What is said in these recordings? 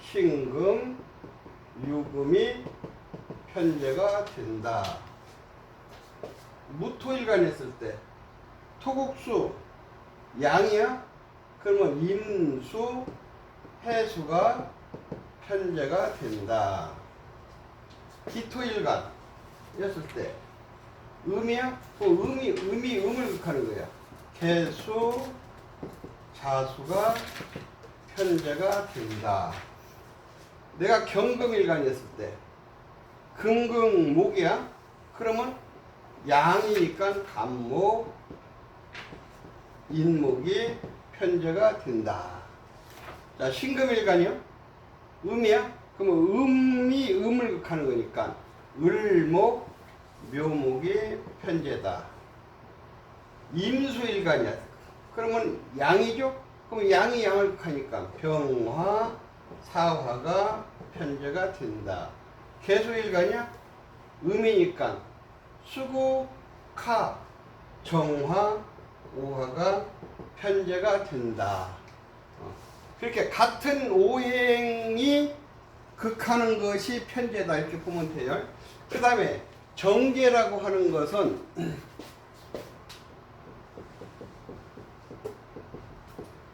신금, 유금이 편제가 된다. 무토일간 했을 때 토국수 양이야? 그러면 임수, 해수가 편제가 된다. 기토일간 했을 때 음이야? 음을 극하는 거야. 개수, 자수가 편제가 된다. 내가 경금일간 했을 때 금금목이야? 그러면 양이니까 간목, 인목이 편제가 된다. 자, 신금일간이요? 음이야? 그러면 음이 음을 극하는 거니까 을목, 묘목이 편제다. 임수일간이야. 그러면 양이죠? 그럼 양이 양을 극하니까 병화, 사화가 편제가 된다. 개수일간이야? 음이니까 수구, 카, 정화, 오화가 편제가 된다. 그렇게 같은 오행이 극하는 것이 편제다 이렇게 보면 돼요. 그 다음에 정제라고 하는 것은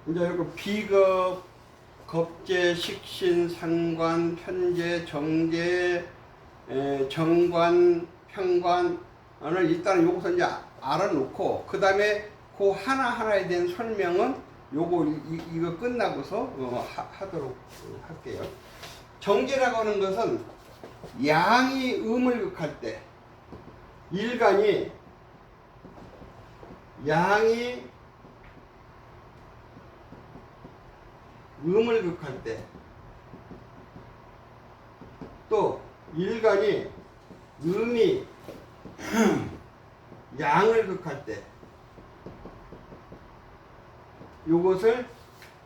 이제 여기 비겁, 겁제, 식신, 상관, 편제, 정제, 정관, 편관을 일단은 요것을 이제 알아놓고 그 다음에 그 하나하나에 대한 설명은 요거 이거 끝나고서 하도록 할게요. 정제라고 하는 것은 양이 음을 극할 때 일간이 양이 음을 극할 때 또 일간이 음이 양을 극할 때 요것을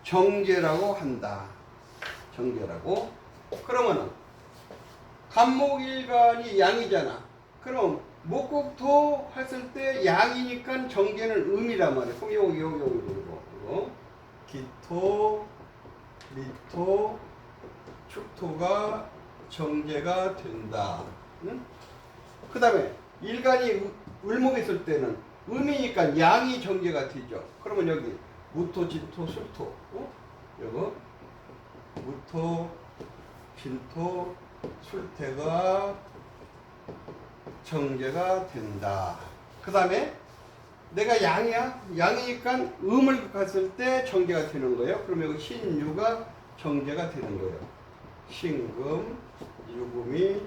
정제라고 한다. 정제라고. 그러면은 간목일간이 양이잖아. 그럼 목국토 했을 때 양이니까 정제는 음이란 말이야. 그럼 요거 기토, 미토, 축토가 정제가 된다. 응? 그 다음에 일간이 을목에 있을 때는 음이니까 양이 정제가 되죠. 그러면 여기 무토, 진토, 술토. 요거 무토, 진토, 술태가 정제가 된다. 그 다음에 내가 양이야? 양이니까 음을 극했을 때 정제가 되는 거예요. 그러면 여기 신유가 정제가 되는 거예요. 신금, 유금이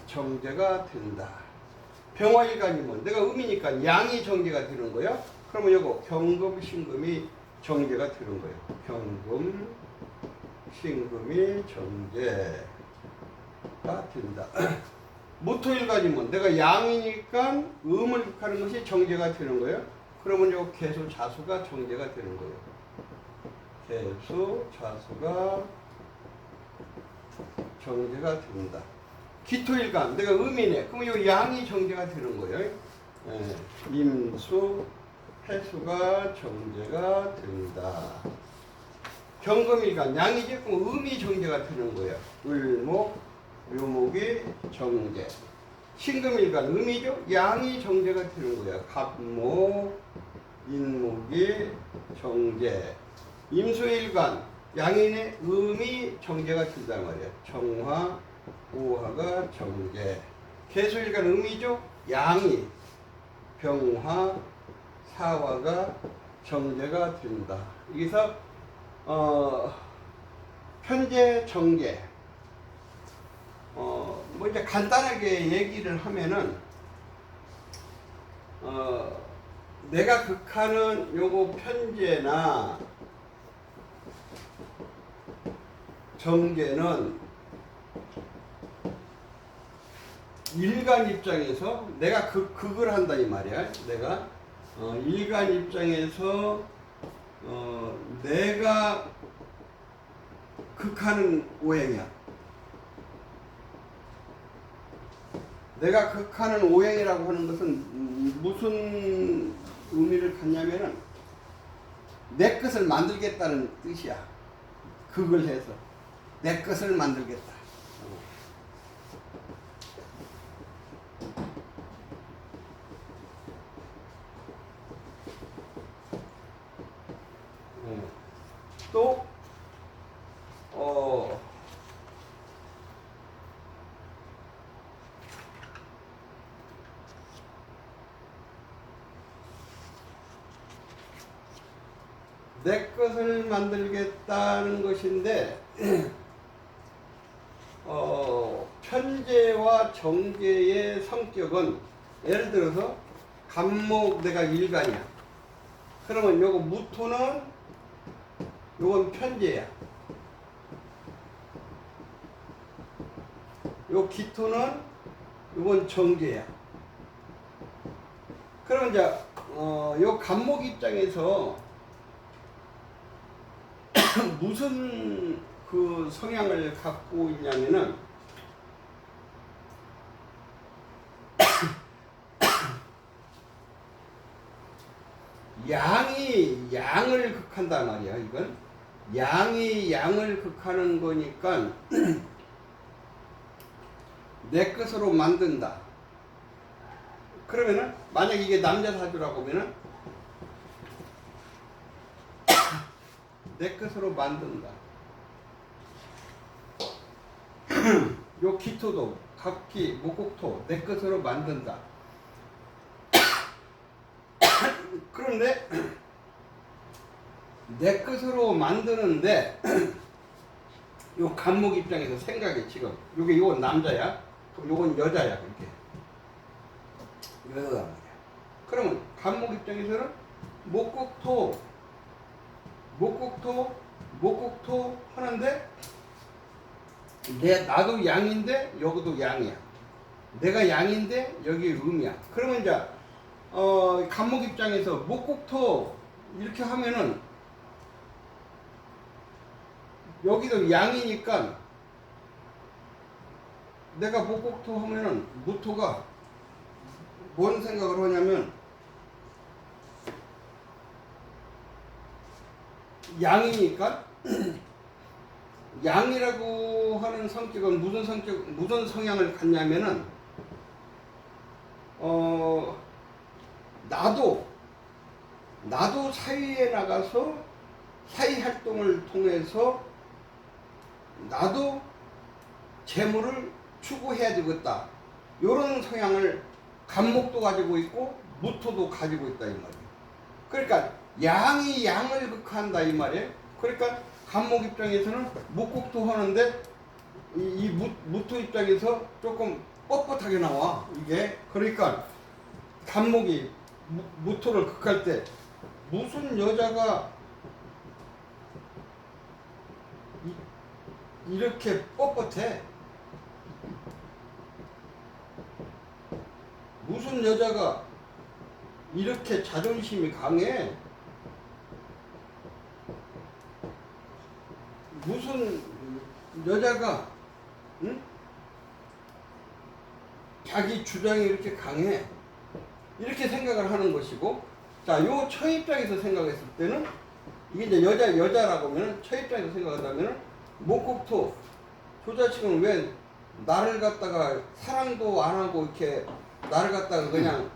정제가 된다. 병화일간이면 내가 음이니까 양이 정제가 되는 거예요. 그러면 요거 경금, 신금이 정제가 되는 거예요. 경금, 신금이 정제가 된다. 무토일간이면 내가 양이니까 음을 극하는 것이 정제가 되는 거예요. 그러면 요 개수, 자수가 정제가 되는 거예요. 개수, 자수가 정제가 된다. 기토일간 내가 음이네. 그러면 요 양이 정제가 되는 거예요. 임수, 해수가 정제가 된다. 경금일간 양이지? 그럼 음이 정제가 되는 거예요. 을목, 묘목이 정제. 신금일간 음이죠? 양이 정제가 되는 거예요. 갑목, 인목이 정제. 임수일간 양인의 음이 정제가 된단 말이에요. 정화, 오화가 정제. 개수일간 음이죠? 양이 병화, 사화가 정제가 된다. 여기서 편제, 정제. 뭐 이제 간단하게 얘기를 하면은 내가 극하는 요거 편제나 정제는 일간 입장에서 내가 극을 한다 이 말이야. 내가 일간 입장에서 내가 극하는 오행이야. 내가 극하는 오행이라고 하는 것은 무슨 의미를 갖냐면은 내 것을 만들겠다는 뜻이야. 그걸 해서 내 것을 만들겠다. 또 내 것을 만들겠다는 것인데 편재와 정재의 성격은 예를 들어서 간목 내가 일간이야. 그러면 요거 무토는 요건 편재야. 요 기토는 요건 정재야. 그러면 이제 요 간목 입장에서 무슨 그 성향을 갖고 있냐면은 양이 양을 극한단 말이야. 이건 양이 양을 극하는 거니까 내 것으로 만든다. 그러면은 만약 이게 남자 사주라고 하면은 내 것으로 만든다. 요 기토도 각기 목곡토 내 것으로 만든다. 그런데 내 것으로 만드는데 요 간목 입장에서 생각해. 지금 요건 남자야, 그럼 요건 여자야. 그렇게 여자단 말이야. 그러면 간목 입장에서는 목곡토 하는데 나도 양인데 여기도 양이야. 내가 양인데 여기 음이야. 그러면 이제 간목 입장에서 목곡토 이렇게 하면은 여기도 양이니까 내가 목곡토 하면은 무토가 뭔 생각을 하냐면 양이니까 양이라고 하는 성격은 무슨 성향을 갖냐면은 나도 사회에 나가서 사회 활동을 통해서 나도 재물을 추구해야 되겠다. 이런 성향을 간목도 가지고 있고 무토도 가지고 있다 이 말이에요. 그러니까 양이 양을 극한다 이 말이에요. 그러니까 간목 입장에서는 목곡도 하는데 이 무토 입장에서 조금 뻣뻣하게 나와 이게. 그러니까 간목이 무토를 극할 때 무슨 여자가 이렇게 뻣뻣해? 무슨 여자가 이렇게 자존심이 강해? 무슨 여자가 응? 자기 주장이 이렇게 강해? 이렇게 생각을 하는 것이고, 자, 요 처 입장에서 생각했을 때는 이게 이제 여자라고 하면 처 입장에서 생각한다면 목곡토 저 자식은 왜 나를 갖다가 사랑도 안 하고 이렇게 나를 갖다가 그냥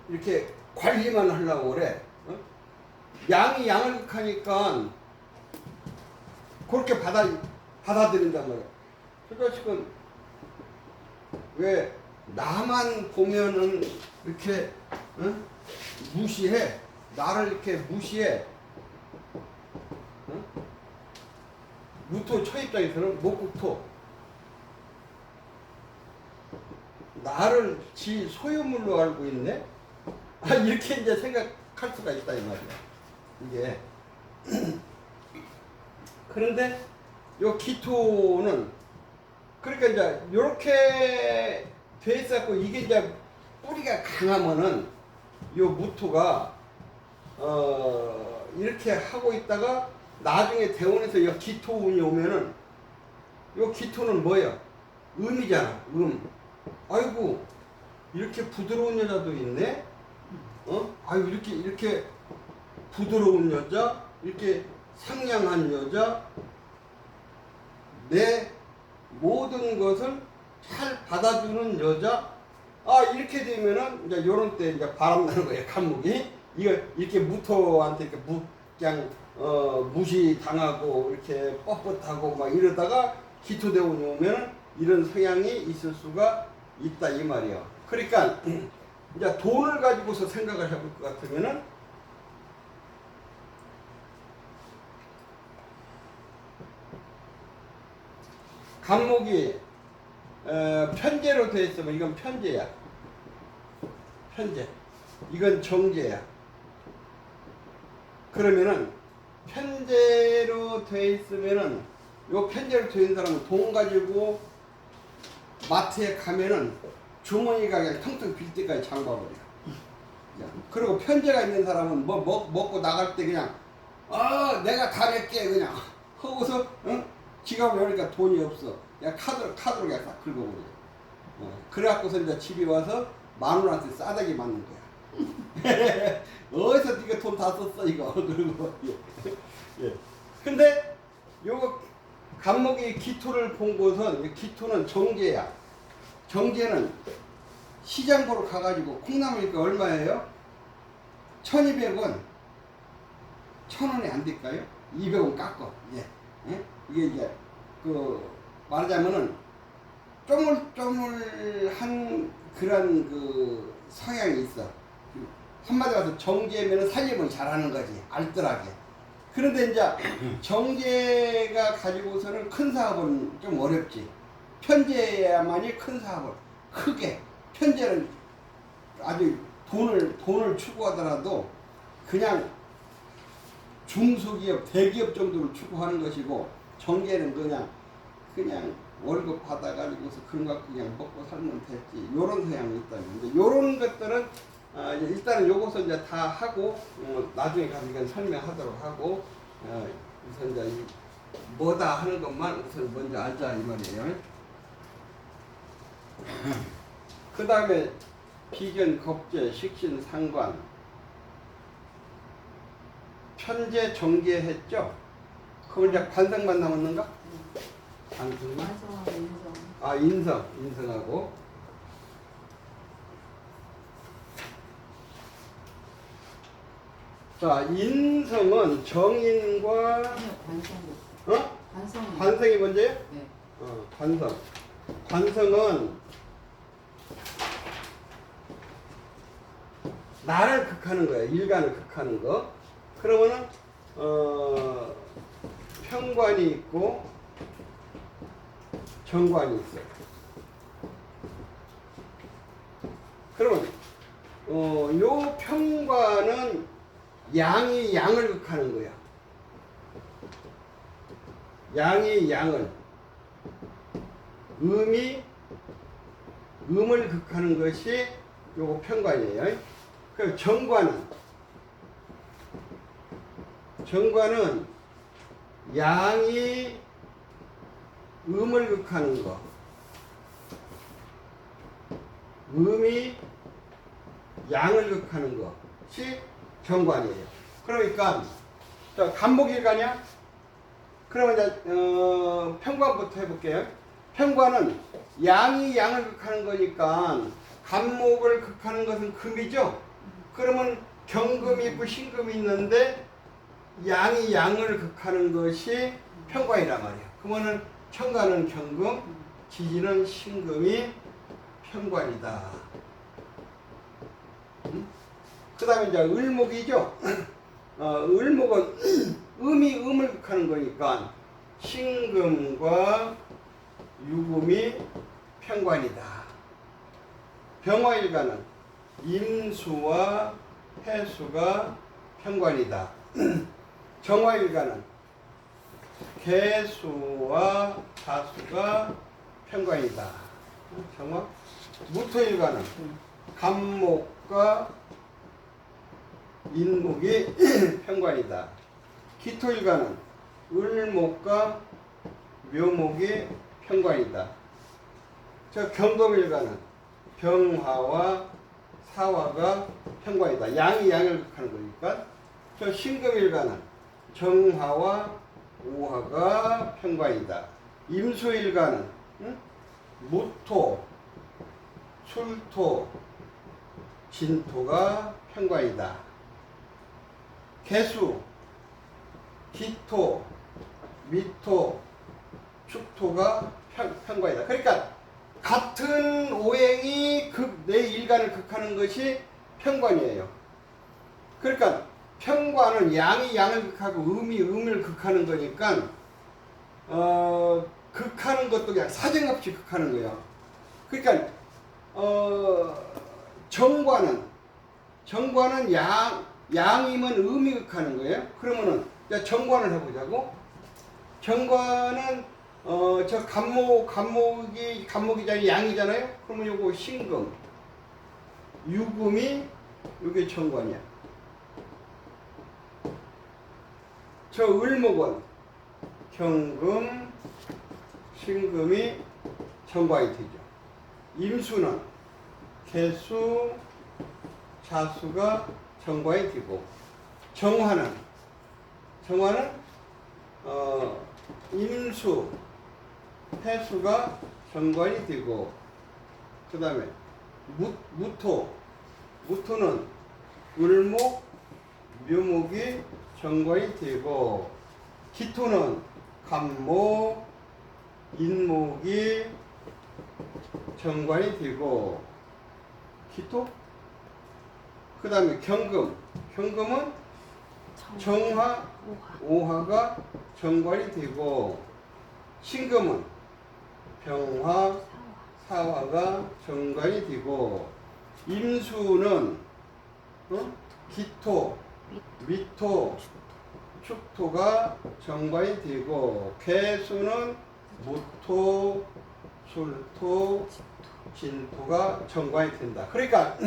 이렇게 관리만 하려고 그래. 양이 양을 극하니까 그렇게 받아들인단 말이야. 저 자식은 왜 나만 보면은 이렇게 무시해? 나를 이렇게 무시해? 무토 처 입장에서는 목국토 나를 지 소유물로 알고 있네? 이렇게 이제 생각할 수가 있다 이 말이야. 이게 그런데 요 기토는 그러니까 이제 요렇게 돼 있었고, 이게 이제 뿌리가 강하면은 요 무토가 이렇게 하고 있다가 나중에 대원에서 요 기토운이 오면은 요 기토는 뭐야? 음이잖아. 아이고 이렇게 부드러운 여자도 있네. 아유 이렇게 부드러운 여자, 이렇게 상냥한 여자, 내 모든 것을 잘 받아주는 여자. 아, 이렇게 되면은 이제 요런 때 이제 바람 나는 거예요, 간목이. 이거 이렇게 무토한테 이렇게 그냥 무시당하고 이렇게 뻣뻣하고 막 이러다가 기토되고 오면 이런 성향이 있을 수가 있다 이 말이에요. 그러니까 이제 돈을 가지고서 생각을 해볼 것 같으면은 간목이 편제로 되어 있으면 이건 편제야. 편제. 이건 정제야. 그러면은 편제로 되어 있으면은 요 편제로 되어 있는 사람은 돈 가지고 마트에 가면은 주머니가 그냥 텅텅 빌 때까지 장봐버려. 그리고 편제가 있는 사람은 뭐 먹고 나갈 때 그냥 내가 다 낼게 그냥 하고서 지갑을 열니까 돈이 없어. 그냥 카드로 그냥 싹 긁어버려. 그래갖고서 이제 집에 와서 마누라한테 싸대기 맞는 거야. 어디서 네가 돈 다 썼어 이거. 그리고 예. 근데 요거 간목이 기토를 본 곳은 기토는 정제야. 정제는 시장 보러 가가지고 콩나물이니까 얼마예요? 1200원. 1000원이 안 될까요? 200원 깎어. 예. 예? 이게 이제 말하자면은 쪼물쪼물한 그런 그 성향이 있어. 한마디로 해서 정제면은 살림을 잘하는 거지. 알뜰하게. 그런데 이제 정제가 가지고서는 큰 사업은 좀 어렵지. 편제야만이 큰 사업을 크게. 편제는 아주 돈을 추구하더라도 그냥 중소기업, 대기업 정도를 추구하는 것이고, 정제는 그냥 월급 받아가지고서 그런 거 그냥 먹고 살면 됐지. 요런 성향이 있다는데, 요런 것들은 일단은 요것은 이제 다 하고, 나중에 가서 이건 설명하도록 하고, 우선 이제 뭐다 하는 것만 우선 먼저 알자 이 말이에요. 그 다음에 비견, 겁재, 식신, 상관, 편제, 정제 했죠? 그럼 이제 관성만 남았는가? 관성만? 인성하고. 자, 인성은 정인과 관성이 먼저요? 네. 관성. 관성은 나를 극하는 거야. 일간을 극하는 거. 그러면은 편관이 있고 정관이 있어요. 그러면 요 편관은 양이 양을 극하는 거야. 양이 양을, 음이 음을 극하는 것이 요거 편관이에요. 그 정관은 양이 음을 극하는 거, 음이 양을 극하는 것이 정관이에요. 그러니까 간목일간이야? 그러면 이제 편관부터 해볼게요. 편관은 양이 양을 극하는 거니까 간목을 극하는 것은 금이죠. 그러면 경금이 있고 신금이 있는데 양이 양을 극하는 것이 편관이란 말이에요. 그러면은 편관은 경금, 지지는 신금이 편관이다. 그 다음에 이제 을목이죠. 을목은 음이 음을 극하는 거니까 신금과 유금이 편관이다. 병화일간은 임수와 해수가 편관이다. 정화일간은 개수와 다수가 편관이다. 정화. 무토일간은 간목과 인목이 편관이다. 기토일간은 을목과 묘목이 편관이다. 경금일간은 병화와 사화가 편관이다. 양이 양을 극하는 거니까. 신금일간은 정화와 오화가 편관이다. 임수일간은 무토, 술토, 진토가 편관이다. 개수, 기토, 미토, 축토가 편관이다. 그러니까 같은 오행이 내 일간을 극하는 것이 편관이에요. 그러니까 편관은 양이 양을 극하고 음이 음을 극하는 거니까 극하는 것도 그냥 사정없이 극하는 거예요. 그러니까 정관은 양이면 음이 극하는 거예요. 그러면은 정관을 해보자고. 정관은 저 간목이잖아요. 양이잖아요. 그러면 요거 신금, 유금이 요게 정관이야. 저 을목은 경금, 신금이 정관이 되죠. 임수는 개수, 자수가 정관이 되고, 정화는 임수, 해수가 정관이 되고, 그 다음에 무토는 을목, 묘목이 정관이 되고, 기토는 간목, 인목이 정관이 되고, 기토? 그 다음에 경금은 정화, 오화가 정관이 되고, 신금은 병화, 사화가 정관이 되고, 임수는 기토, 미토, 축토가 정관이 되고, 개수는 무토, 술토, 진토가 정관이 된다. 그러니까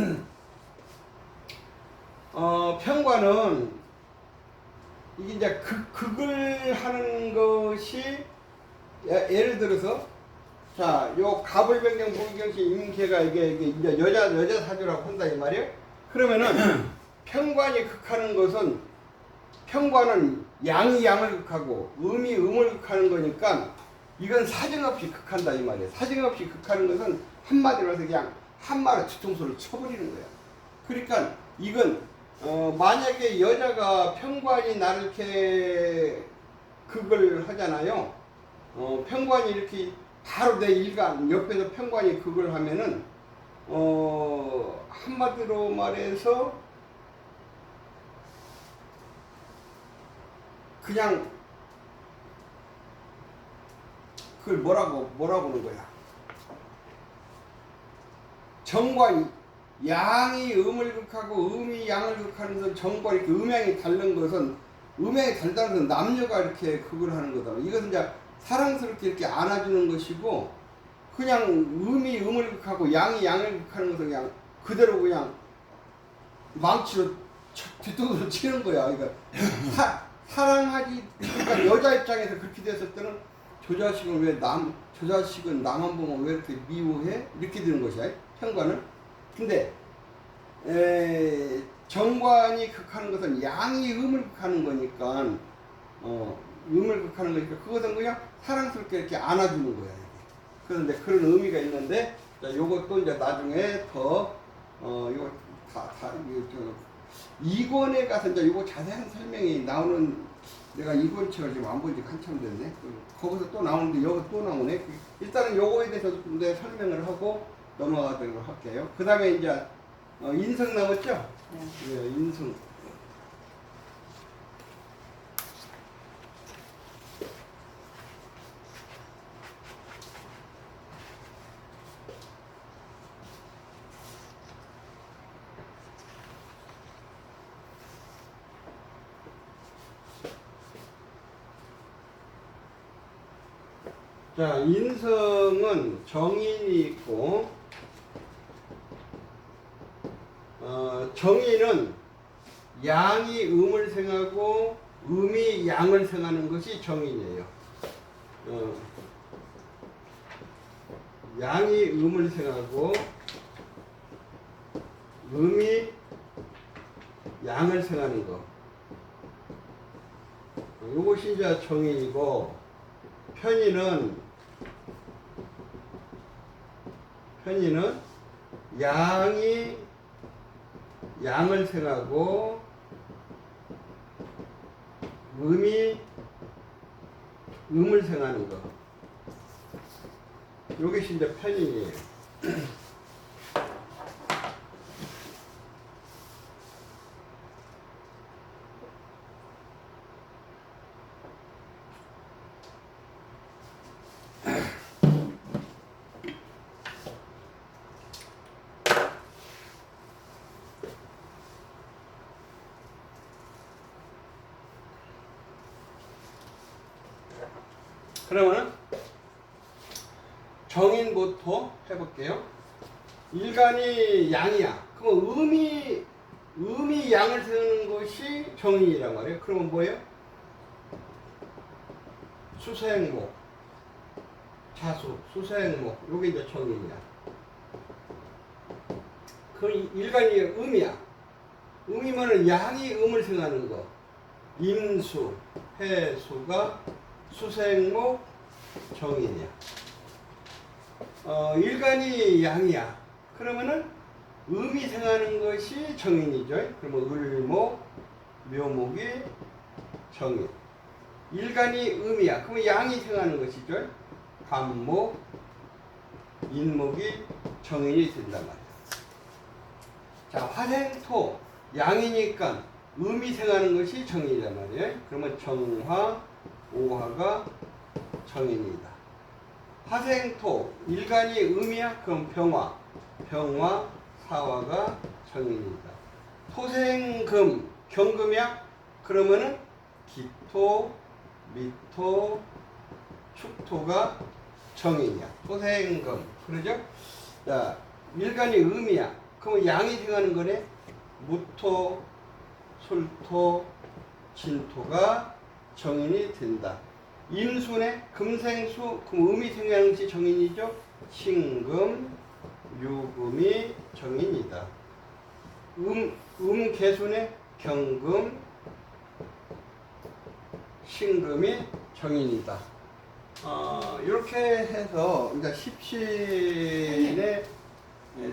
편관은 이게 이제 극을 하는 것이, 예를 들어서 자, 요 가불변경 무기경시 임계가 이게 이제 여자 사주라고 한다 이 말이에요. 그러면은 편관이 극하는 것은, 편관은 양이 양을 극하고 음이 음을 극하는 거니까 이건 사정없이 극한다 이 말이에요. 사정없이 극하는 것은 한마디로 해서 그냥 한마디 뒤통수를 쳐버리는 거야. 그러니까 이건 만약에 여자가 편관이 나를 이렇게 극을 하잖아요. 편관이 이렇게 바로 내 일간 옆에서 편관이 극을 하면은 한마디로 말해서 그냥 그걸 뭐라고 하는 거야. 정관이 양이 음을 극하고 음이 양을 극하는 것은 정관이 이렇게 음양이 다른 것은, 음양이 다르다는 것은 남녀가 이렇게 극을 하는 거다. 이것은 이제 사랑스럽게 이렇게 안아주는 것이고, 그냥 음이 음을 극하고 양이 양을 극하는 것은 그냥 그대로 그냥 망치로 뒤통수로 치는 거야. 그러니까 사랑하지, 그러니까 여자 입장에서 그렇게 됐을 때는 저 자식은 나만 보면 왜 이렇게 미워해? 이렇게 되는 것이야, 편관은. 근데 정관이 극하는 것은 양이 음을 극하는 거니까, 음을 극하는 거니까 그것은 그냥 사랑스럽게 이렇게 안아주는 거야. 그런데 그런 의미가 있는데, 요것도 이제 나중에 더 이거 이권에 가서 이제 요거 자세한 설명이 나오는, 내가 이권 책을 지금 안 본 지 한참 됐네. 거기서 또 나오는데 여기 또 나오네. 일단은 요거에 대해서 내 설명을 하고 넘어가도록 할게요. 그 다음에 이제 인성 남았죠? 네. 네, 인성. 자, 인성은 정인이 있고, 정인은 양이 음을 생하고 음이 양을 생하는 것이 정인이에요. 양이 음을 생하고 음이 양을 생하는 것. 요것이 이제 정인이고 편인은 양을 생하고 음을 생하는 거. 요것이 이제 편인이에요. 그러면은 정인부터 해볼게요. 일간이 양이야. 그럼 음이 양을 쓰는 것이 정인이란 말이에요. 그러면 뭐예요? 수생목, 자수, 수생목, 요게 이제 정인이야. 그 일간이 음이야. 음이면은 양이 음을 생하는 거. 임수, 해수가 수생목, 정인이야. 일간이 양이야. 그러면은 음이 생하는 것이 정인이죠. 그러면 을목, 묘목이 정인. 일간이 음이야. 그러면 양이 생하는 것이죠. 간목, 인목이 정인이 된단 말이야. 자, 화생토, 양이니까 음이 생하는 것이 정인이란 말이에요. 그러면 정화, 오화가 정인이다. 화생토, 일간이 음이야? 그럼 병화, 사화가 정인이다. 토생금, 경금이야? 그러면은 기토, 미토, 축토가 정인이야. 토생금. 그러죠? 자, 일간이 음이야. 그러면 양이 생하는 거네? 무토, 술토, 진토가 정인이 된다. 임수네? 금생수, 그럼 음이 생하는 것이 정인이죠? 신금, 유금이 정인이다. 개수네? 경금, 신금이 정인이다. 이렇게 해서 이제 십신에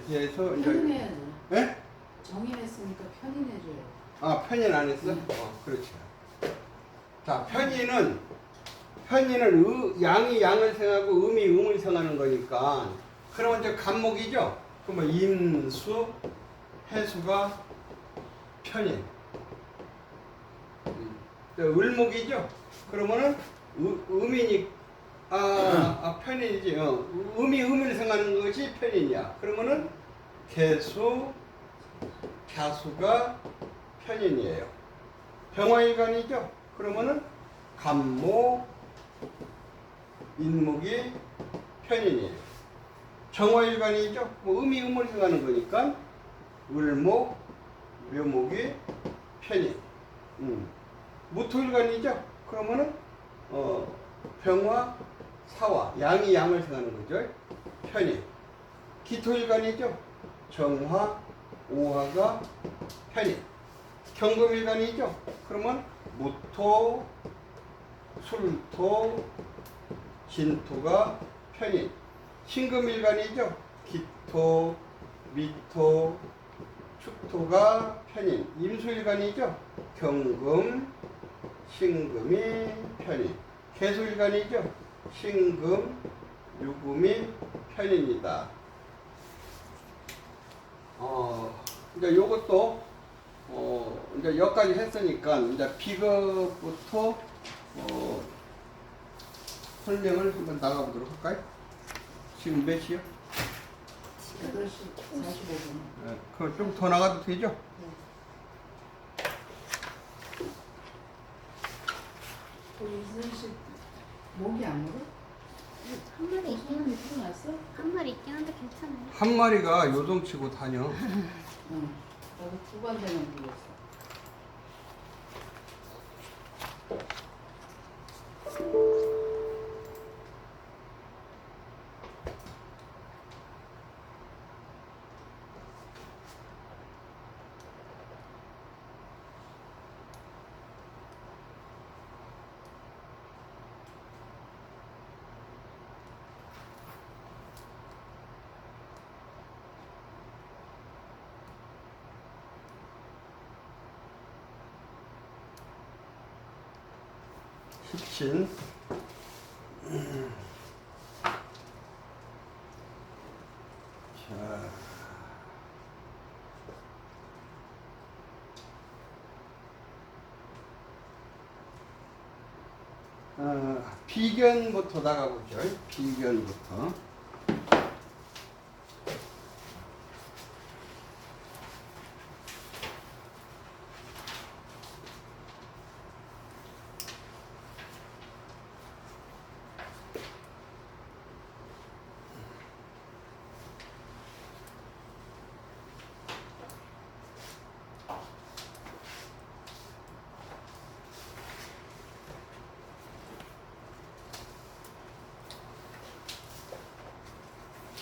대해서 이제 편인해야지. 예? 정인했으니까 편인해줘요. 아, 편인 안 했어? 그렇지. 자, 편인은 양이 양을 생하고 음이 음을 생하는 거니까 그러면 이제 간목이죠? 그러면 임수, 해수가 편인. 을목이죠? 그러면은 음이니 편인이지. 음이 음을 생하는 것이 편인이야. 그러면은 개수, 자수가 편인이에요. 병화일간이죠? 그러면은 간목, 인목이 편인이에요. 정화일간이죠? 뭐 음이 음을 생하는 거니까 을목, 묘목이 편인. 무토일간이죠? 그러면은 병화, 사화, 양이 양을 생하는 거죠. 편인. 기토일간이죠? 정화, 오화가 편인. 경금일간이죠? 그러면 무토, 술토, 진토가 편인. 신금일간이죠? 기토, 미토, 축토가 편인. 임수일간이죠? 경금, 신금이 편인. 개수일간이죠? 신금, 유금이 편인이다. 이제 요것도 이제 여기까지 했으니까 이제 비급부터 설명을 한번 나가보도록 할까요? 지금 몇 시요? 8시 45분. 네, 그럼 좀 더 나가도 되죠? 우리 이선 씨 목이 안 물어? 한 마리 손이 풀어놨어? 한 마리 있긴 한데 괜찮아요. 한 마리가 요동치고 다녀. 응. 나도 2번째는 물었어. 십신. 자. 비견부터 나가보죠. 비견부터.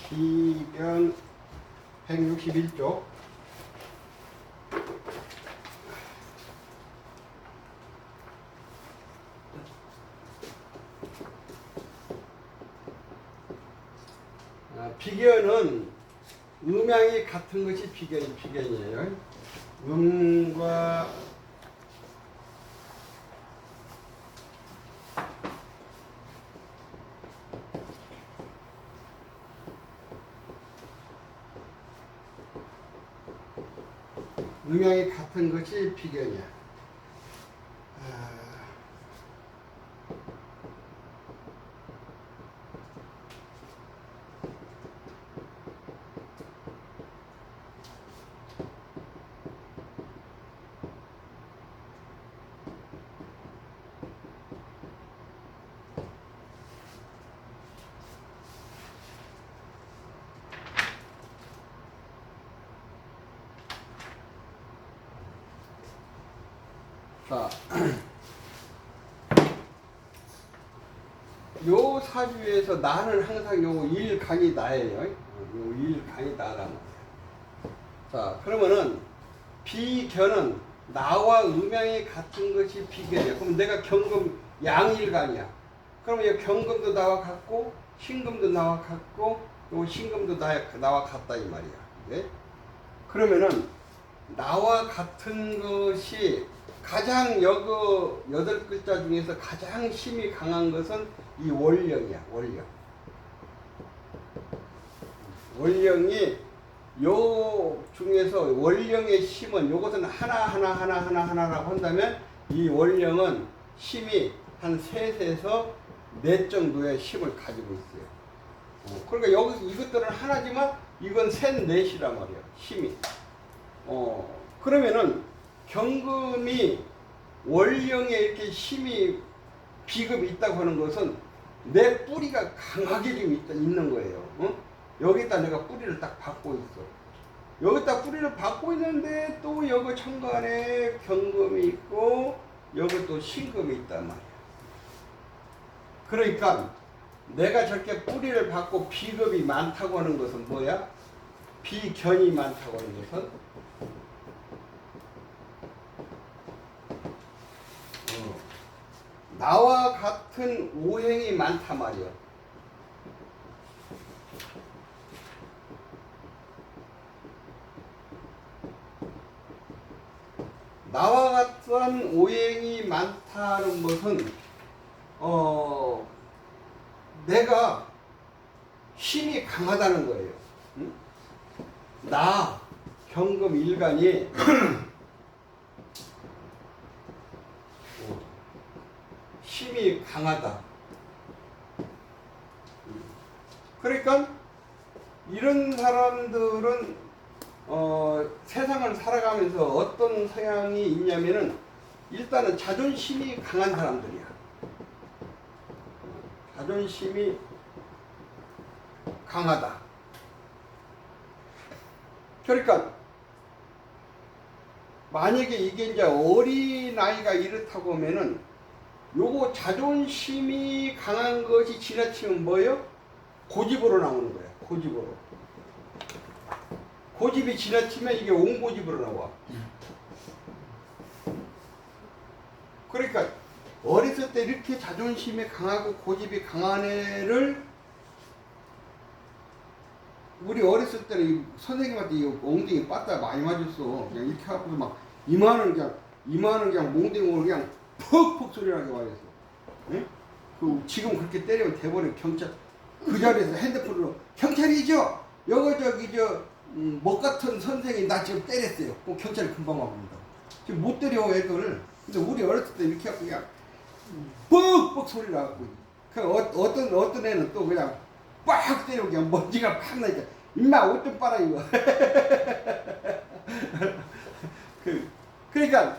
비견 161쪽. 비견은 음양이 같은 것이 비견이에요. 음과 음양이 같은 것이 비견이야. 자, 요 사주에서 나는 항상 요 일간이 나예요. 요 일간이 나란 말이에요. 자, 그러면은 비견은 나와 음양이 같은 것이 비견이야. 그럼 내가 경금 양일간이야. 그러면 이 경금도 나와 같고 신금도 나와 같고 요 신금도 나와 같다 이 말이야. 네? 그러면은 나와 같은 것이 가장 여거 8글자 중에서 가장 힘이 강한 것은 이 월령이야. 월령이 요 중에서 월령의 힘은 요것은 하나라고 한다면 이 월령은 힘이 한 3에서 4 정도의 힘을 가지고 있어요. 그러니까 여기 이것들은 하나지만 이건 3, 4이란 말이야. 힘이. 그러면은 경금이 월령에 이렇게 힘이 비급이 있다고 하는 것은 내 뿌리가 강하게 좀 있는 거예요. 여기다 내가 뿌리를 딱 받고 있어. 여기다 뿌리를 받고 있는데 또 여기 천간에 경금이 있고 여기 또 신금이 있단 말이야. 그러니까 내가 저렇게 뿌리를 받고 비급이 많다고 하는 것은 뭐야? 비견이 많다고 하는 것은 나와 같은 오행이 많단 말이야. 나와 같은 오행이 많다는 것은 내가 힘이 강하다는 거예요. 응? 나 경금 일간이 힘이 강하다. 그러니까 이런 사람들은 세상을 살아가면서 어떤 성향이 있냐면은 일단은 자존심이 강한 사람들이야. 자존심이 강하다. 그러니까 만약에 이게 이제 어린아이가 이렇다고 하면은 요거 자존심이 강한 것이 지나치면 뭐예요? 고집으로 나오는 거야. 고집으로. 고집이 지나치면 이게 옹고집으로 나와. 그러니까 어렸을 때 이렇게 자존심이 강하고 고집이 강한 애를 우리 어렸을 때는 선생님한테 이 엉덩이 빠따 많이 맞았어. 그냥 이렇게 하고서 막 이마는 그냥 몽둥이로 그냥 퍽퍽 소리 나게 맞았어. 예? 지금 그렇게 때리면 돼버려 경찰 그 자리에서 핸드폰으로 경찰이죠. 여거 저기 목 같은 선생이 나 지금 때렸어요. 그럼 경찰이 금방 와본다. 지금 못 때려 애들을. 근데 우리 어렸을 때 이렇게 하고 그냥 뻑뻑 소리 나갖고 어떤 애는 또 그냥 빡 때리고 그냥 먼지가 팍 나니까 임마 옷 좀 빨아 이거. 그러니까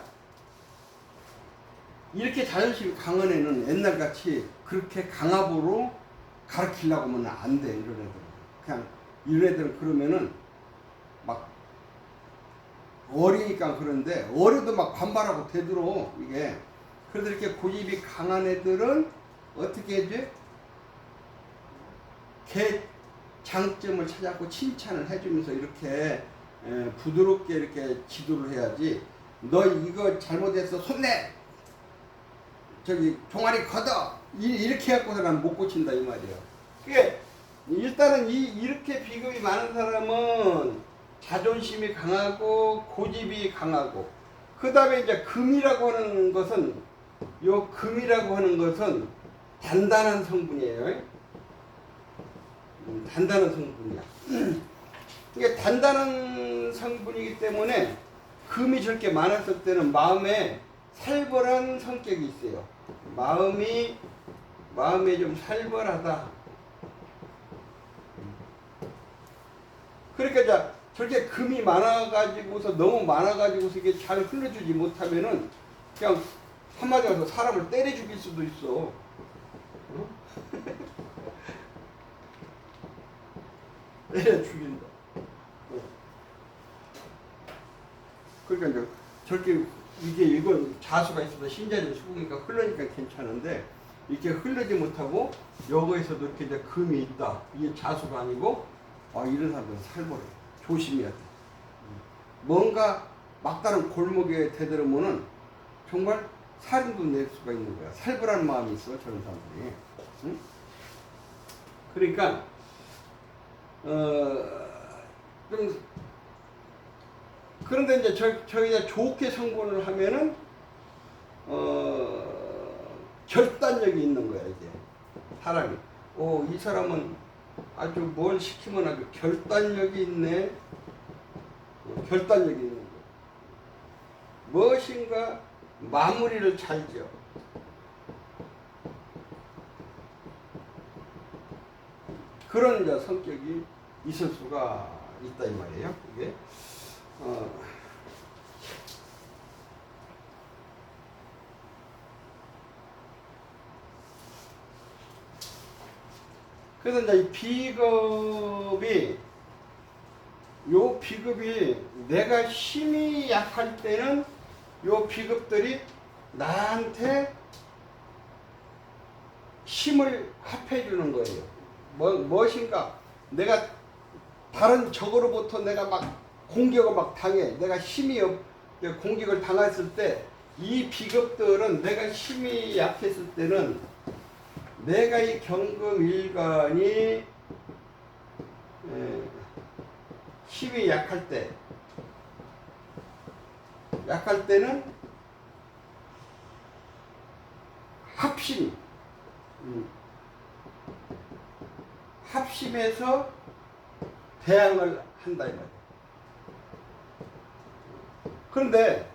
이렇게 자존심이 강한 애는 옛날같이 그렇게 강압으로 가르치려고 하면 안 돼. 이런 애들은 그냥 이런 애들은 그러면은 막 어리니까 그런데 어려도 막 반발하고 되들어 이게. 그래서 이렇게 고집이 강한 애들은 어떻게 해야지? 걔 장점을 찾아고 칭찬을 해주면서 이렇게 부드럽게 이렇게 지도를 해야지. 너 이거 잘못했어 손내 저기 종아리 걷어 이렇게 해갖고서는 못 고친다 이 말이에요. 그게 일단은 이렇게 비급이 많은 사람은 자존심이 강하고 고집이 강하고, 그 다음에 이제 금이라고 하는 것은 단단한 성분이에요. 단단한 성분이야. 이게 단단한 성분이기 때문에 금이 저렇게 많았을 때는 마음에 살벌한 성격이 있어요. 마음이 좀 살벌하다. 그러니까 저렇게 금이 많아가지고서 너무 많아가지고서 이게 잘 흘러주지 못하면은 그냥 한마디로 해서 사람을 때려 죽일 수도 있어. 때려 죽인다. 그러니까 이제 저렇게 이건 자수가 있어서 신자를 수고니까 흘러니까 괜찮은데 이렇게 흐르지 못하고 여기에서도 이렇게 이제 금이 있다. 이게 자수가 아니고 이런 사람들은 살벌해. 조심해야 돼. 뭔가 막다른 골목에 대들으면은 정말 살인도 낼 수가 있는 거야. 살벌한 마음이 있어 저런 사람들이. 응? 그러니까 좀 그런데 이제 저희가 좋게 성공을 하면은 결단력이 있는 거야 이제 사람이. 이 사람은 아주 뭘 시키면 아주 결단력이 있네. 결단력이 있는 거야. 무엇인가 마무리를 잘 지어. 그런 이제 성격이 있을 수가 있다 이 말이에요. 이게 그래서 이제 이 비급이 내가 힘이 약할 때는 요 비급들이 나한테 힘을 합해 주는 거예요. 무엇인가 내가 다른 적으로부터 내가 막 공격을 막 당해. 내가 힘이 공격을 당했을 때 이 비급들은 내가 힘이 약했을 때는 내가 이 경금일간이 힘이 약할 때는 합심해서 대항을 한다 이 말이야. 그런데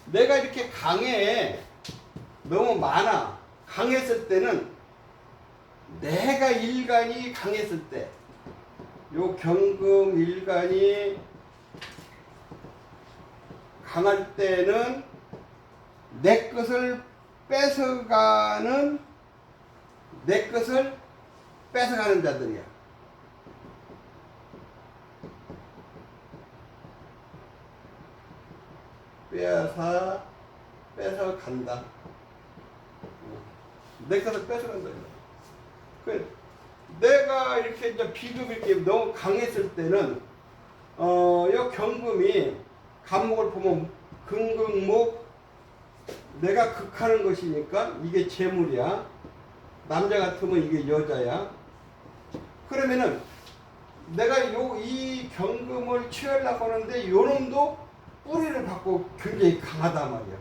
내가 이렇게 강해, 너무 많아. 강했을 때는 내가 일간이 강했을 때, 요 경금 일간이 강할 때는 내 것을 뺏어가는 자들이야. 뺏어간다. 내 것을 뺏어간다. 내가 이렇게 이제 비급이 이렇게 너무 강했을 때는 이 경금이 간목을 보면 금금목 내가 극하는 것이니까 이게 재물이야. 남자 같으면 이게 여자야. 그러면은 내가 이 경금을 취하려고 하는데 요 놈도 뿌리를 받고 굉장히 강하단 말이야.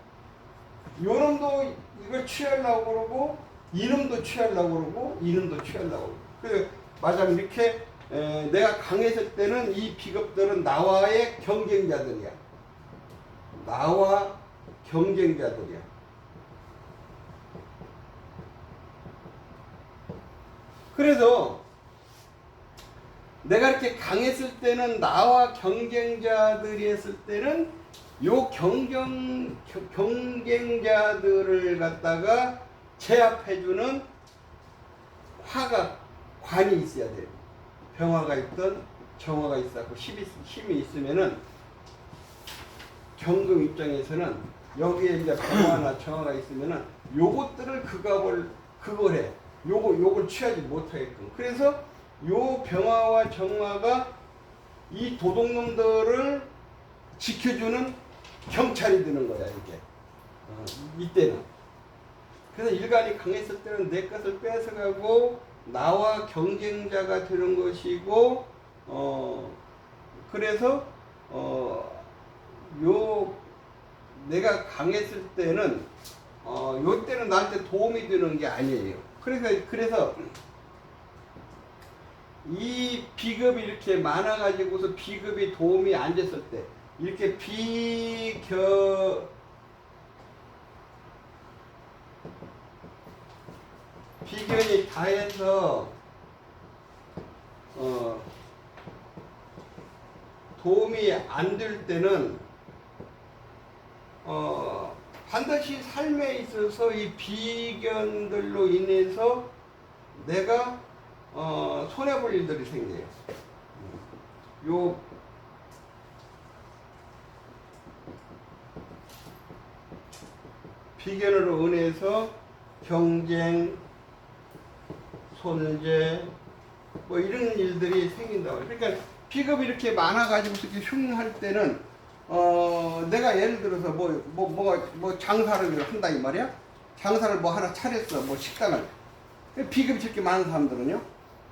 요 놈도 이걸 취하려고 그러고 이놈도 취하려고 그러고 이놈도 취하려고 그러고. 그래서 말하자면 이렇게 내가 강했을 때는 이 비겁들은 나와의 경쟁자들이야. 나와 경쟁자들이야. 그래서 내가 이렇게 강했을 때는 나와 경쟁자들이 했을 때는 요 경쟁자들을 갖다가 제압해주는 관이 있어야 돼요. 병화가 있던 정화가 있었고 힘이 있으면은 경금 입장에서는 여기에 이제 병화나 정화가 있으면은 요것들을 그걸 해. 요걸 취하지 못하게끔. 그래서 요 병화와 정화가 이 도둑놈들을 지켜주는 경찰이 되는 거야, 이게. 이때는. 그래서 일간이 강했을 때는 내 것을 뺏어가고 나와 경쟁자가 되는 것이고, 그래서 내가 강했을 때는 요 때는 나한테 도움이 되는 게 아니에요. 그래서 이 비겁이 이렇게 많아가지고서 비겁이 도움이 안 됐을 때 이렇게 비견이 다해서 도움이 안 될 때는 반드시 삶에 있어서 이 비견들로 인해서 내가 손해볼 일들이 생겨요. 요 비견으로 인해서 경쟁, 손재 뭐 이런 일들이 생긴다고. 그러니까 비겁이 이렇게 많아가지고 이렇게 흉할 때는 내가 예를 들어서 뭐 장사를 한다 이 말이야. 장사를 뭐 하나 차렸어, 뭐 식당을. 비겁이 저렇게 많은 사람들은요.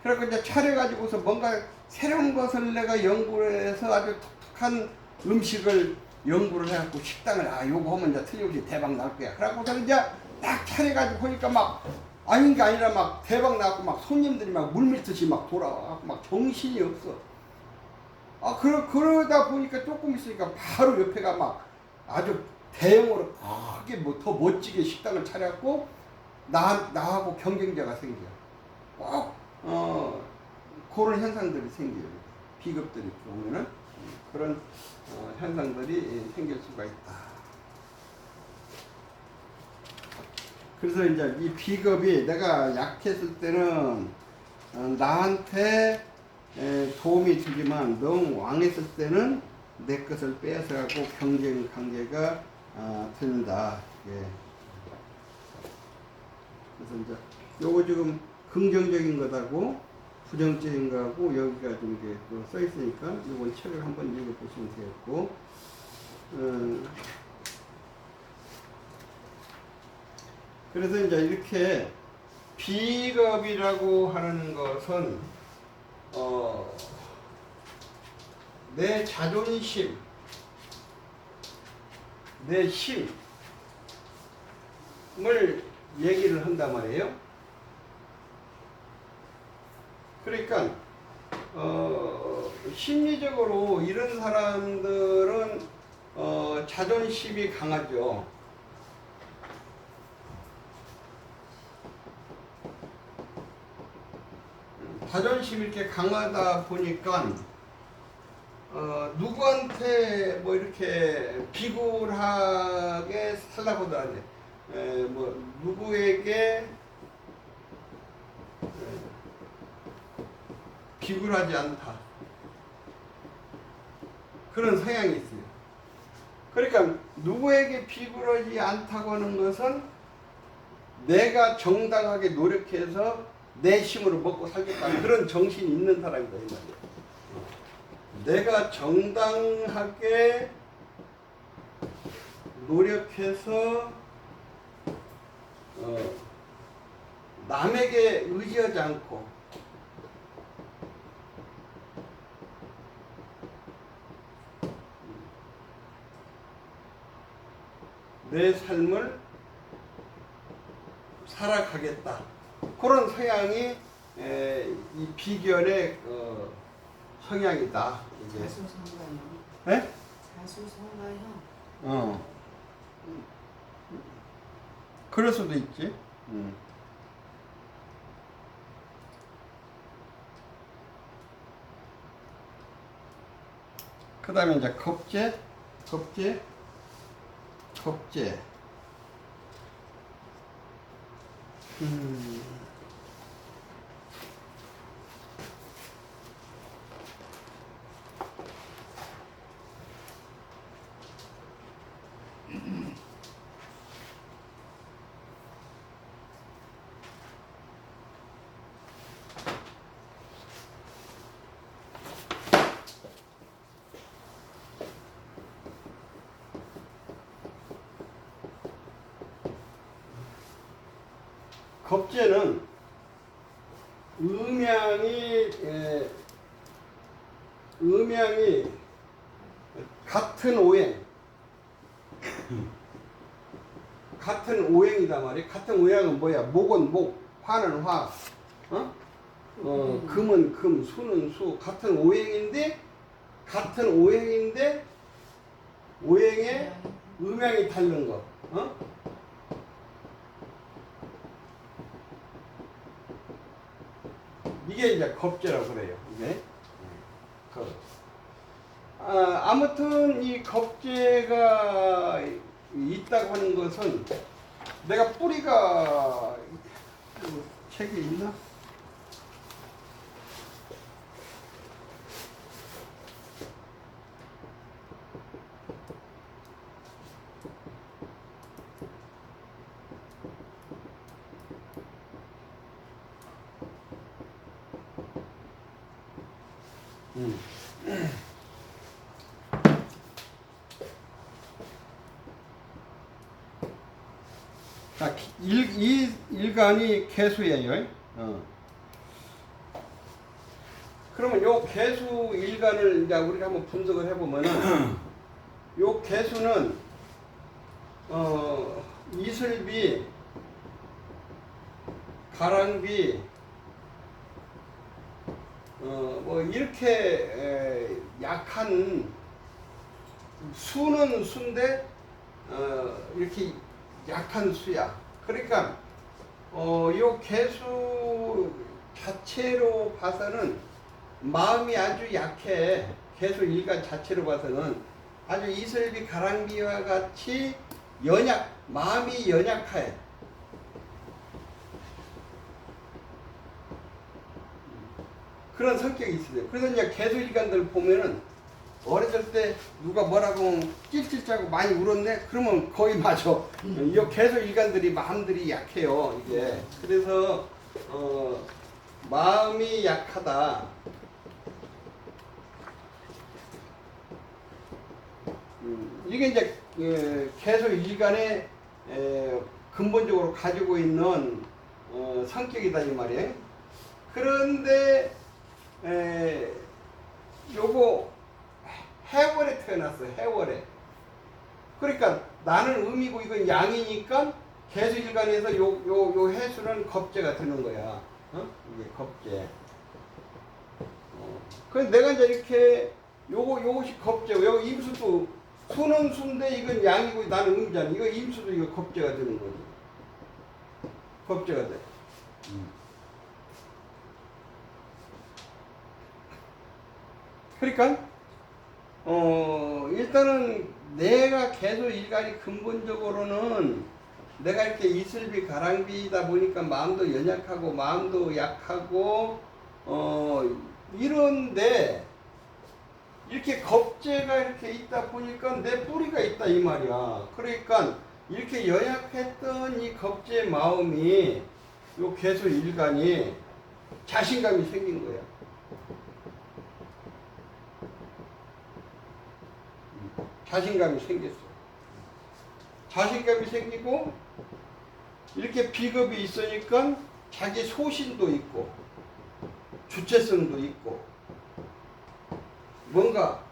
그래서 이제 차려가지고서 뭔가 새로운 것을 내가 연구를 해서 아주 독특한 음식을 연구를 해갖고 식당을 요거 하면 이제 틀림없이 대박 날 거야. 그래갖고서 이제 딱 차려가지고 보니까 막 아닌 게 아니라 막 대박 나고 막 손님들이 막 물밀듯이 막 돌아와갖고 막 정신이 없어. 그러다 보니까 조금 있으니까 바로 옆에가 막 아주 대형으로 크게 뭐 더 멋지게 식당을 차렸고 나하고 경쟁자가 생겨. 그런 현상들이 생겨요. 비겁들이 보면은 그런 현상들이 생길 수가 있다. 그래서 이제 이 비겁이 내가 약했을 때는 나한테 도움이 되지만 너무 왕했을 때는 내 것을 빼앗아가고 경쟁 관계가 된다. 예. 그래서 이제 요거 지금 긍정적인 거다고 부정적인 거하고 여기가 좀 이게 써 있으니까 요번 책을 한번 읽어보시면 되겠고, 그래서 이제 이렇게 비겁이라고 하는 것은 내 자존심, 내 힘을 얘기를 한단 말이에요. 그러니까 심리적으로 이런 사람들은 자존심이 강하죠. 자존심이 이렇게 강하다 보니까 누구한테 뭐 이렇게 비굴하게 살라고도 안 해. 뭐 누구에게 비굴하지 않다. 그런 성향이 있어요. 그러니까 누구에게 비굴하지 않다고 하는 것은 내가 정당하게 노력해서 내 힘으로 먹고 살겠다는 그런 정신이 있는 사람이다 이 말이에요. 내가 정당하게 노력해서 남에게 의지하지 않고 내 삶을 살아가겠다. 그런 성향이 이 비견의 성향이다. 이게. 자수성가형. 예? 자수성가형. 그럴 수도 있지. 그 다음에 이제 겁제. 겁제는 음양이 같은 오행이다 말이야. 같은 오행은 뭐야? 목은 목, 화는 화, 금은 금, 수는 수. 같은 오행인데 오행에 음양이 다른 거. 이게 이제 겁제라고 그래요. 이게. 아무튼 이 겁제가 있다고 하는 것은 내가 뿌리가 책에 있나? 자, 이 일간이 개수예요. 그러면 요 개수 일간을 이제 우리가 한번 분석을 해보면은 요 개수는 이슬비, 가랑비, 뭐 이렇게 약한 수는 수인데 이렇게 약한 수야. 그러니까 요 개수 자체로 봐서는 마음이 아주 약해. 개수 일간 자체로 봐서는 아주 이슬비 가랑비와 같이 마음이 연약해. 그런 성격이 있어요. 그래서 이제 개수 일간들 보면은 어렸을 때 누가 뭐라고 하면 찔찔 짜고 많이 울었네? 그러면 거의 맞아. 이 개수 일간들이 마음들이 약해요, 이게. 그래서 마음이 약하다. 이게 이제 개수 일간의 근본적으로 가지고 있는 성격이다 이 말이에요. 그런데 요거 해월에 태어났어. 해월에. 그러니까 나는 음이고 이건 양이니까 개수일간에서 요 해수는 겁제가 되는 거야. 이게 겁제. 그래서 내가 이제 이렇게 요것이 겁제고 여기 임수도 수는 수인데 이건 양이고 나는 음이잖아. 이거 임수도 이거 겁제가 되는 거지. 겁제가 돼. 그러니까 일단은 내가 계속 일간이 근본적으로는 내가 이렇게 이슬비 가랑비다 보니까 마음도 연약하고 마음도 약하고 이런데 이렇게 겁재가 이렇게 있다 보니까 내 뿌리가 있다 이 말이야. 그러니까 이렇게 연약했던 이 겁재 마음이 요 개수 일간이 자신감이 생긴 거야. 자신감이 생겼어. 자신감이 생기고 이렇게 비겁이 있으니까 자기 소신도 있고 주체성도 있고 뭔가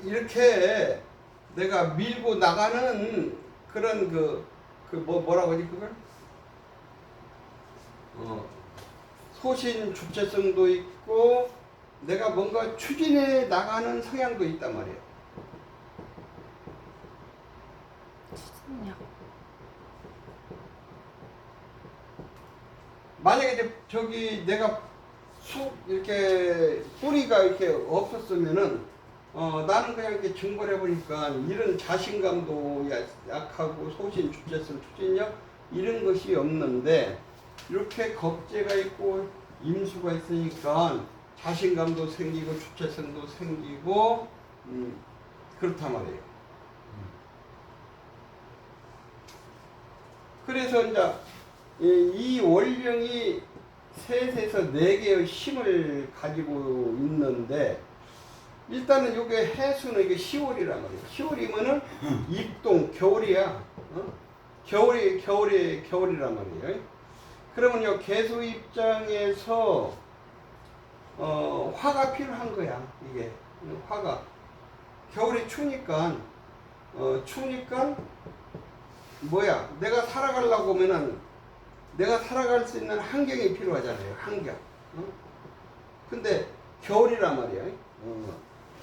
이렇게 내가 밀고 나가는 그런 뭐라고 하지 그걸 소신 주체성도 있고 내가 뭔가 추진해 나가는 성향도 있단 말이에요. 추진력. 만약에 이제 저기 내가 이렇게 뿌리가 이렇게 없었으면은 나는 그냥 이렇게 증거를 해보니까 이런 자신감도 약하고 소신, 주체성, 추진력 이런 것이 없는데 이렇게 겁재가 있고 임수가 있으니까 자신감도 생기고 주체성도 생기고 그렇단 말이에요. 그래서 이제 이 원령이 셋에서 4개의 힘을 가지고 있는데 일단은 요게 해수는 이게 10월이란 말이에요. 10월이면은 입동 겨울이야. 겨울이란 말이에요. 그러면 요 개수 입장에서 화가 필요한 거야. 이게 화가 겨울에 추니까 뭐야? 내가 살아가려고 하면은 내가 살아갈 수 있는 환경이 필요하잖아요. 환경. 근데 겨울이란 말이야.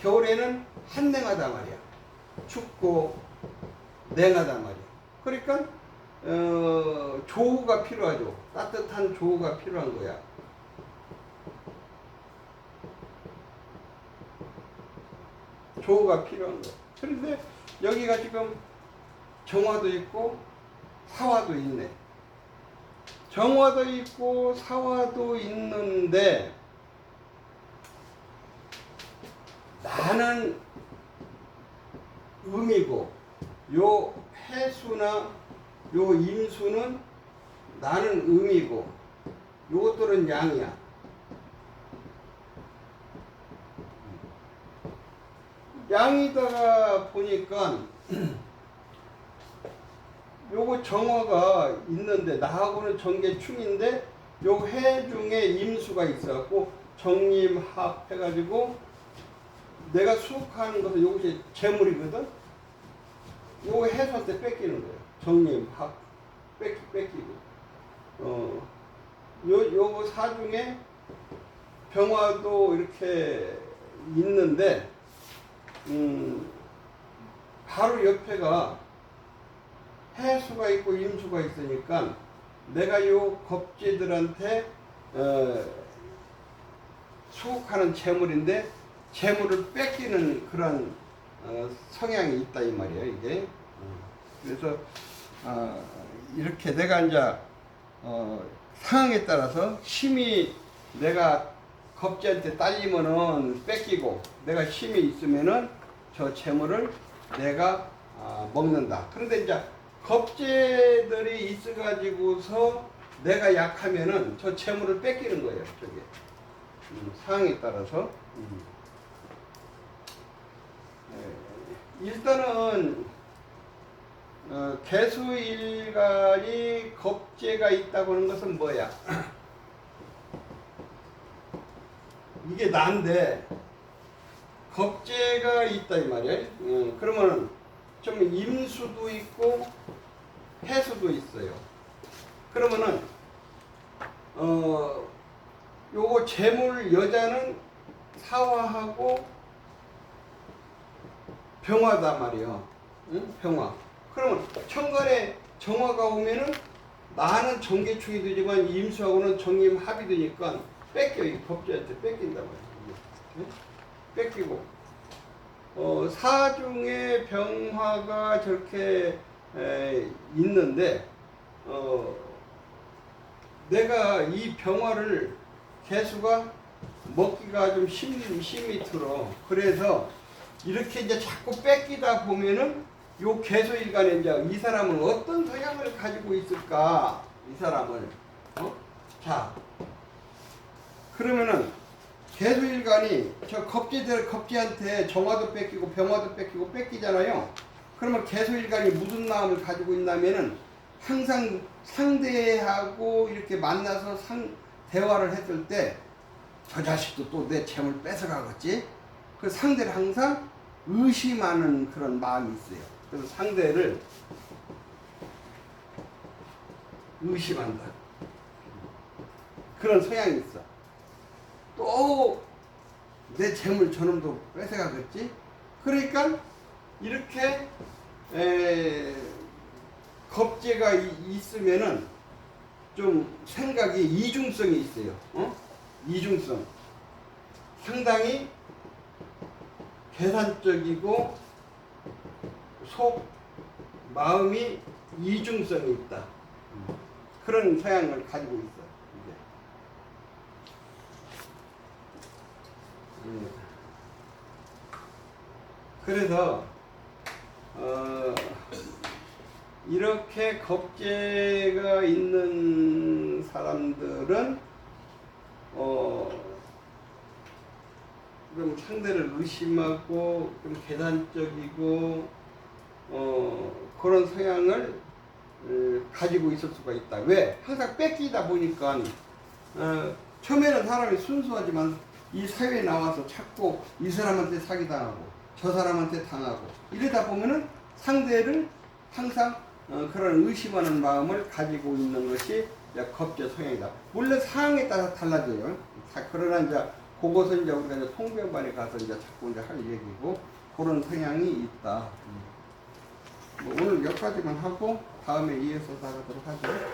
겨울에는 한냉하단 말이야. 춥고 냉하단 말이야. 그러니까 조우가 필요하죠. 따뜻한 조우가 필요한 거야. 조우가 필요한 거야. 그런데 여기가 지금 정화도 있고 사화도 있네. 정화도 있고 사화도 있는데 나는 음이고 요 해수나 요 임수는 나는 음이고 요것들은 양이야. 양이다가 보니까 요거 정화가 있는데 나하고는 정계충인데 요 해 중에 임수가 있어갖고 정임합 해가지고 내가 수확하는 것은 요것이 재물이거든. 요거 해수한테 뺏기는 거예요. 정임합 뺏기고 요거 사중에 병화도 이렇게 있는데 바로 옆에가 해수가 있고 임수가 있으니까 내가 요 겁재들한테 수확하는 재물인데 재물을 뺏기는 그런 성향이 있다 이 말이에요 이게. 그래서 이렇게 내가 이제 상황에 따라서 힘이 내가 겁재한테 딸리면은 뺏기고 내가 힘이 있으면은 저 재물을 내가 먹는다. 그런데 이제 겁재들이 있어가지고서 내가 약하면은 저 재물을 뺏기는 거예요. 저게 상황에 따라서. 일단은 개수일간이 겁재가 있다고 하는 것은 뭐야? 이게 난데 겁재가 있다 이 말이야. 그러면 좀 임수도 있고 해수도 있어요. 그러면은 요거 재물 여자는 사화하고 병화단 말이에요. 응? 병화. 그러면 천간에 정화가 오면은 나는 정계충이 되지만 임수하고는 정임합이 되니까 뺏겨. 이 겁재한테 뺏긴단 말이에요. 응? 뺏기고 사중에 병화가 저렇게 있는데 내가 이 병화를 개수가 먹기가 좀 힘이 들어. 그래서 이렇게 이제 자꾸 뺏기다 보면은 요 개수일간에 이제 이 사람은 어떤 성향을 가지고 있을까? 이 사람을 자 그러면은 개수일간이 저 겁재한테 정화도 뺏기고 병화도 뺏기고 뺏기잖아요. 그러면 개수일간이 무슨 마음을 가지고 있냐면은 항상 상대하고 이렇게 만나서 대화를 했을 때 저 자식도 또 내 재물 뺏어가겠지? 그 상대를 항상 의심하는 그런 마음이 있어요. 그래서 상대를 의심한다. 그런 성향이 있어. 또 내 재물 저놈도 뺏어가겠지. 그러니까 이렇게 겁재가 있으면은 좀 생각이 이중성이 있어요. 이중성. 상당히 계산적이고 속 마음이 이중성이 있다. 그런 성향을 가지고 있어. 이제. 그래서 이렇게 겁재가 있는 사람들은 좀 상대를 의심하고 좀 계산적이고 그런 성향을 가지고 있을 수가 있다. 왜? 항상 뺏기다 보니까 처음에는 사람이 순수하지만 이 사회에 나와서 자꾸 이 사람한테 사기당하고 저 사람한테 당하고 이러다 보면은 상대를 항상 그런 의심하는 마음을 가지고 있는 것이 겁재 성향이다. 물론 상황에 따라 달라져요. 그러나 이제 그것은 이제 우리가 이제 통변반에 가서 이제 자꾸 이제 할 얘기고 그런 성향이 있다. 뭐 오늘 여기까지만 하고 다음에 이어서 나가도록 하죠.